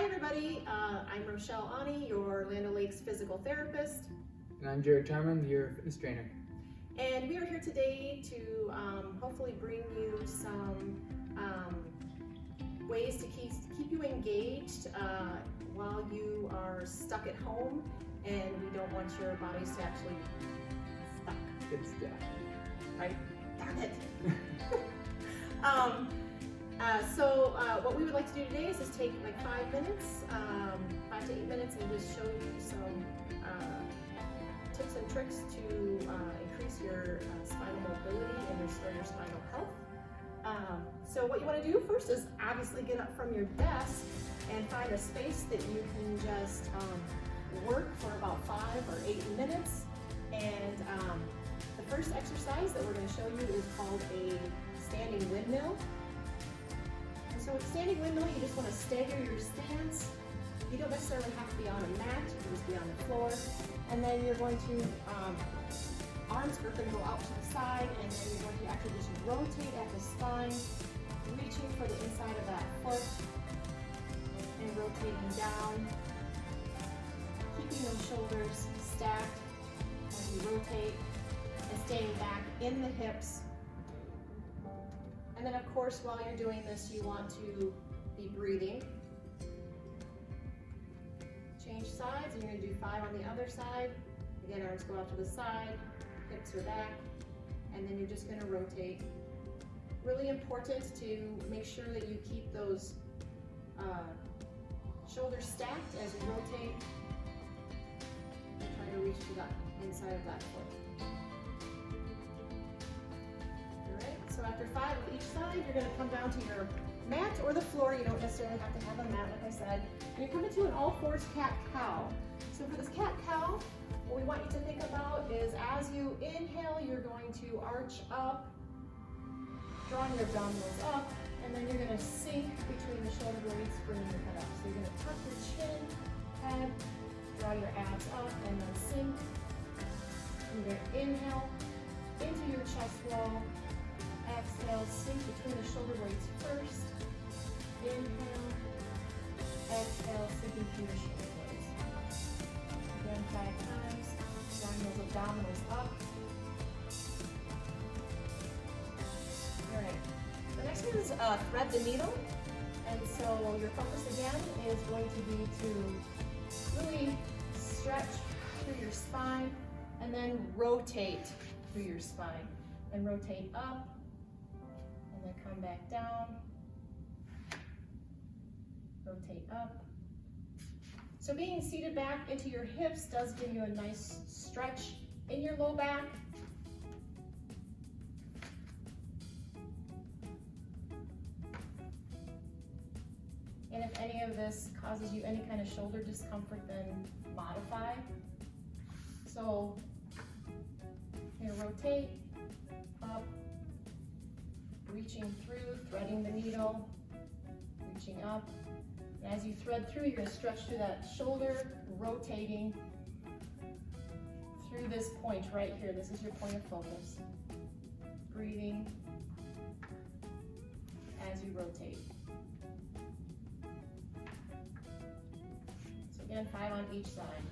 everybody, I'm Rochelle Aune, your Land O'Lakes physical therapist. And I'm Jerrod Tarman, your fitness trainer. And we are here today to hopefully bring you some ways to keep you engaged while you are stuck at home and we don't want your bodies to actually be stuck. It's death. Right? Darn it. What we would like to do today is just take like 5 minutes, 5 to 8 minutes, and just show you some tips and tricks to increase your spinal mobility and restore your spinal health. So what you want to do first is obviously get up from your desk and find a space that you can just work for about 5 or 8 minutes. And the first exercise that we're going to show you is called a standing windmill. And so with standing windmill, you just want to stagger your stance. You don't necessarily have to be on a mat, you can just be on the floor. And then you're going to, arms are going to go out to the side, and then you're going to actually just rotate at the spine, reaching for the inside of that foot, and rotating down, keeping those shoulders stacked as you rotate, and staying back in the hips. And then of course, while you're doing this, you want to be breathing. Change sides, and you're going to do 5 on the other side. Again, arms go out to the side, hips are back, and then you're just going to rotate. Really important to make sure that you keep those shoulders stacked as you rotate, and try to reach to the inside of that foot. So after 5 of each side, you're going to come down to your mat or the floor. You don't necessarily have to have a mat, like I said. And you come into an all-fours cat-cow. So for this cat-cow, what we want you to think about is as you inhale, you're going to arch up, drawing your abdominals up, and then you're going to sink between the shoulder blades, bringing your head up. So you're going to tuck your chin, head, draw your abs up, and then sink. You're going to inhale into your chest wall. Exhale, sink between the shoulder blades first. Inhale, exhale, sinking through the shoulder blades. Again, 5 times, drawing those abdominals up. All right, the next one is thread the needle. And so your focus again is going to be to really stretch through your spine and then rotate through your spine. And rotate up, and then come back down, rotate up. So being seated back into your hips does give you a nice stretch in your low back. And if any of this causes you any kind of shoulder discomfort, then modify. So you're gonna rotate, up, reaching through, threading the needle, reaching up. And as you thread through, you're going to stretch through that shoulder, rotating through this point right here. This is your point of focus. Breathing as you rotate. So again, 5 on each side.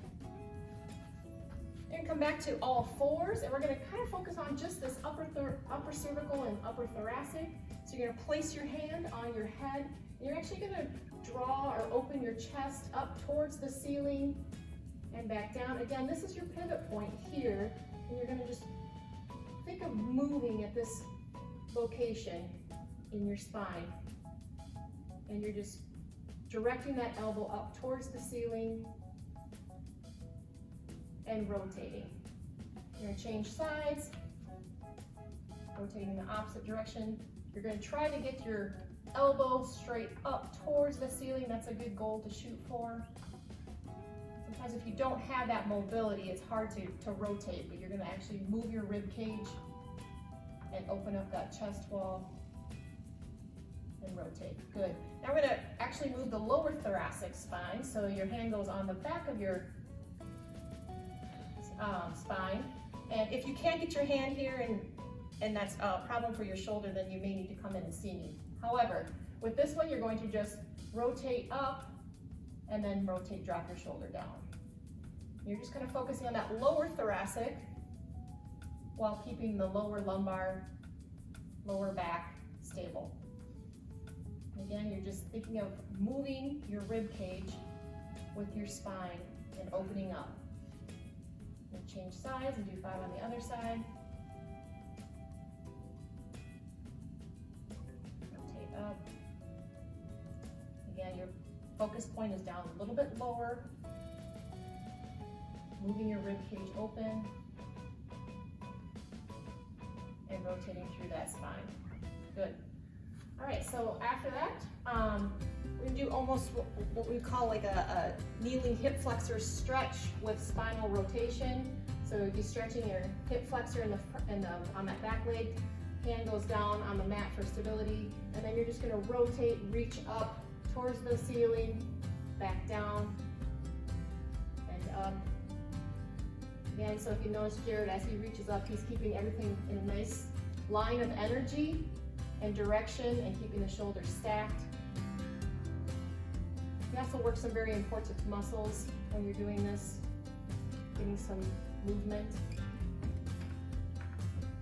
You're going to come back to all fours, and we're going to kind of focus on just this upper cervical and upper thoracic. So you're going to place your hand on your head, and you're actually going to draw or open your chest up towards the ceiling and back down. Again, this is your pivot point here, and you're going to just think of moving at this location in your spine. And you're just directing that elbow up towards the ceiling and rotating. You're going to change sides, rotating the opposite direction. You're going to try to get your elbow straight up towards the ceiling. That's a good goal to shoot for. Sometimes if you don't have that mobility, it's hard to rotate, but you're going to actually move your rib cage and open up that chest wall and rotate. Good. Now we're going to actually move the lower thoracic spine. So your hand goes on the back of your spine, and if you can't get your hand here and that's a problem for your shoulder, then you may need to come in and see me. However, with this one, you're going to just rotate up and then rotate, drop your shoulder down. You're just kind of focusing on that lower thoracic while keeping the lower lumbar, lower back stable. And again, you're just thinking of moving your rib cage with your spine and opening up. And change sides and do 5 on the other side. Rotate up. Again, your focus point is down a little bit lower. Moving your rib cage open and rotating through that spine. Good. All right, so after that, we do almost what we call like a kneeling hip flexor stretch with spinal rotation. So you'd be stretching your hip flexor on that back leg, hand goes down on the mat for stability, and then you're just gonna rotate, reach up towards the ceiling, back down, and up. Again, so if you notice Jerrod, as he reaches up, he's keeping everything in a nice line of energy and direction and keeping the shoulders stacked. You also work some very important muscles when you're doing this, getting some movement.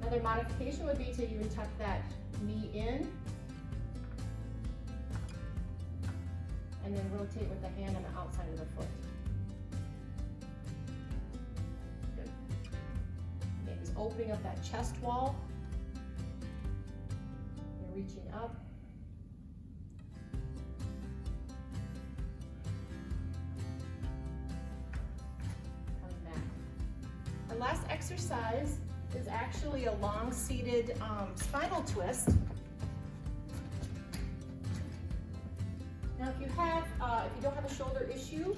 Another modification would be to even tuck that knee in and then rotate with the hand on the outside of the foot. Good. Again, just opening up that chest wall. You're reaching up. Coming back. Our last exercise is actually a long seated spinal twist. Now if you don't have a shoulder issue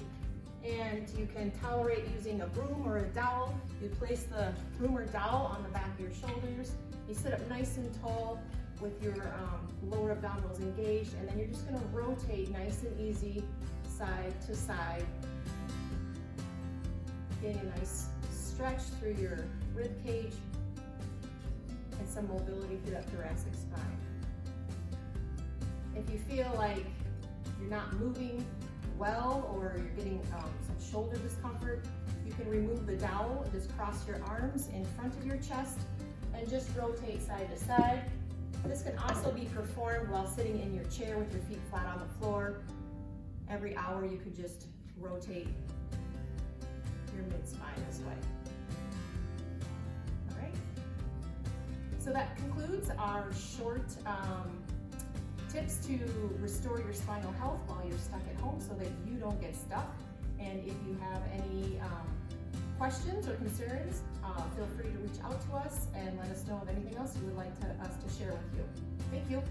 and you can tolerate using a broom or a dowel, you place the broom or dowel on the back of your shoulders. You sit up nice and tall with your lower abdominals engaged, and then you're just gonna rotate nice and easy side to side. Getting a nice stretch through your rib cage and some mobility through that thoracic spine. If you feel like you're not moving well or you're getting some shoulder discomfort, you can remove the dowel and just cross your arms in front of your chest and just rotate side to side. This can also be performed while sitting in your chair with your feet flat on the floor. Every hour you could just rotate your mid-spine this way. All right. So that concludes our short tips to restore your spinal health while you're stuck at home so that you don't get stuck. And if you have any questions or concerns, feel free to reach out to us and let us know of anything else you would like us to share with you. Thank you.